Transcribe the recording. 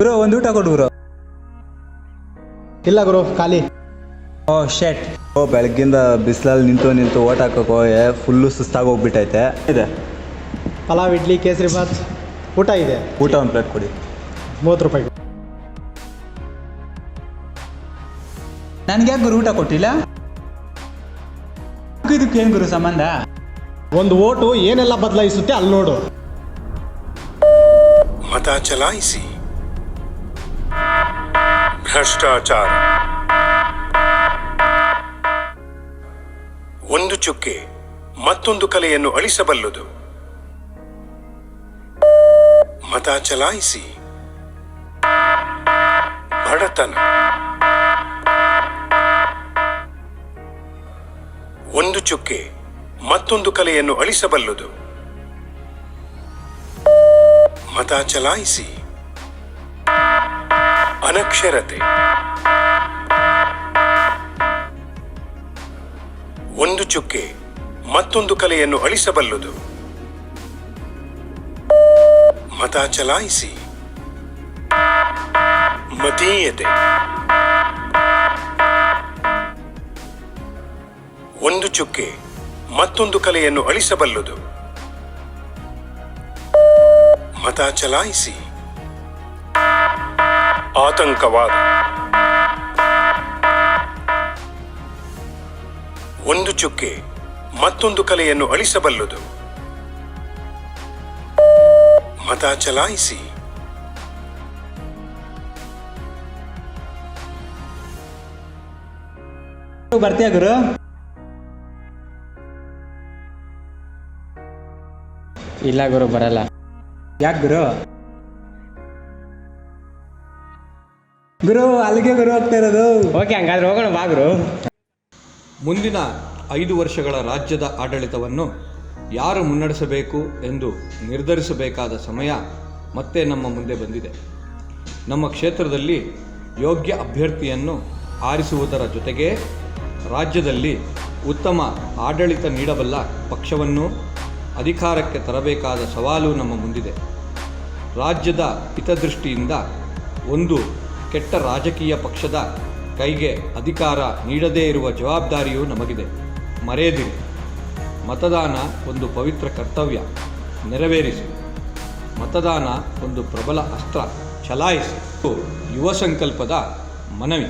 ಗುರು ಒಂದು ಊಟ ಕೊಡು ಗುರು. ಇಲ್ಲ ಗುರು, ಖಾಲಿ. ಓ ಶೆಟ್. ಬೆಳಗ್ಗಿಂದ ಬಿಸಿಲಲ್ಲಿ ನಿಂತು ಓಟ್ ಹಾಕೋಕೆ ಫುಲ್ಲು ಸುಸ್ತಾಗಿ ಹೋಗ್ಬಿಟ್ಟೈತೆ. ಇದೆ ಪಲಾವ್, ಇಡ್ಲಿ, ಕೇಸರಿ ಬಾತ್ ಊಟ ಇದೆ. ಊಟ ಒಂದು ಪ್ಲೇಟ್ ಕೊಡಿ. 30 ರೂಪಾಯಿ. ನನಗೆ ಯಾಕೆ ಗುರು ಊಟ ಕೊಟ್ಟಿಲ್ಲ? ಇದಕ್ಕೆ ಏನು ಗುರು ಸಂಬಂಧ? ಒಂದು ಓಟು ಏನೆಲ್ಲ ಬದಲಾಯಿಸುತ್ತೆ ಅಲ್ಲಿ ನೋಡು. ಮತ ಚಲಾಯಿಸಿ. ಭ್ರಷ್ಟಾಚಾರ. ಒಂದು ಚುಕ್ಕೆ ಮತ್ತೊಂದು ಕಲೆಯನ್ನು ಅಳಿಸಬಲ್ಲದು. ಮತ ಚಲಾಯಿಸಿ. ಬಡತನ. ಒಂದು ಚುಕ್ಕೆ ಮತ್ತೊಂದು ಕಲೆಯನ್ನು ಅಳಿಸಬಲ್ಲದು. ಮತ ಚಲಾಯಿಸಿ. ಅನಕ್ಷರತೆ. ಒಂದು ಚುಕ್ಕೆ ಮತ್ತೊಂದು ಕಲೆಯನ್ನು ಅಳಿಸಬಲ್ಲದು. ಮತ ಚಲಾಯಿಸಿ. ಮತೀಯತೆ. ಒಂದು ಚುಕ್ಕೆ ಮತ್ತೊಂದು ಕಲೆಯನ್ನು ಅಳಿಸಬಲ್ಲದು. ಮತ ಚಲಾಯಿಸಿ. ಆತಂಕವಾದ. ಒಂದು ಚುಕ್ಕೆ ಮತ್ತೊಂದು ಕಲೆಯನ್ನು ಅಳಿಸಬಲ್ಲದು. ಮತ ಚಲಾಯಿಸಿ. ಬರ್ತೀಯ ಗುರು? ಇಲ್ಲ ಗುರು, ಬರಲ್ಲ. ಯಾಕೆ ಗುರು? ಗುರು ಅಲ್ಲಿಗೆ ಗುರು ಹೋಗ್ತಾ ಇರೋದು. ಓಕೆ, ಹಂಗಾದ್ರೆ ಹೋಗೋಣ ಬಾ ಗುರು. ಮುಂದಿನ 5 ವರ್ಷಗಳ ರಾಜ್ಯದ ಆಡಳಿತವನ್ನು ಯಾರು ಮುನ್ನಡೆಸಬೇಕು ಎಂದು ನಿರ್ಧರಿಸಬೇಕಾದ ಸಮಯ ಮತ್ತೆ ನಮ್ಮ ಮುಂದೆ ಬಂದಿದೆ. ನಮ್ಮ ಕ್ಷೇತ್ರದಲ್ಲಿ ಯೋಗ್ಯ ಅಭ್ಯರ್ಥಿಯನ್ನು ಆರಿಸುವುದರ ಜೊತೆಗೆ ರಾಜ್ಯದಲ್ಲಿ ಉತ್ತಮ ಆಡಳಿತ ನೀಡಬಲ್ಲ ಪಕ್ಷವನ್ನು ಅಧಿಕಾರಕ್ಕೆ ತರಬೇಕಾದ ಸವಾಲು ನಮ್ಮ ಮುಂದಿದೆ. ರಾಜ್ಯದ ಹಿತದೃಷ್ಟಿಯಿಂದ ಒಂದು ಕೆಟ್ಟ ರಾಜಕೀಯ ಪಕ್ಷದ ಕೈಗೆ ಅಧಿಕಾರ ನೀಡದೇ ಇರುವ ಜವಾಬ್ದಾರಿಯೂ ನಮಗಿದೆ. ಮರೆಯದಿರಿ, ಮತದಾನ ಒಂದು ಪವಿತ್ರ ಕರ್ತವ್ಯ, ನೆರವೇರಿಸಿ. ಮತದಾನ ಒಂದು ಪ್ರಬಲ ಅಸ್ತ್ರ, ಚಲಾಯಿಸಿ. ಯುವ ಸಂಕಲ್ಪದ ಮನವಿ.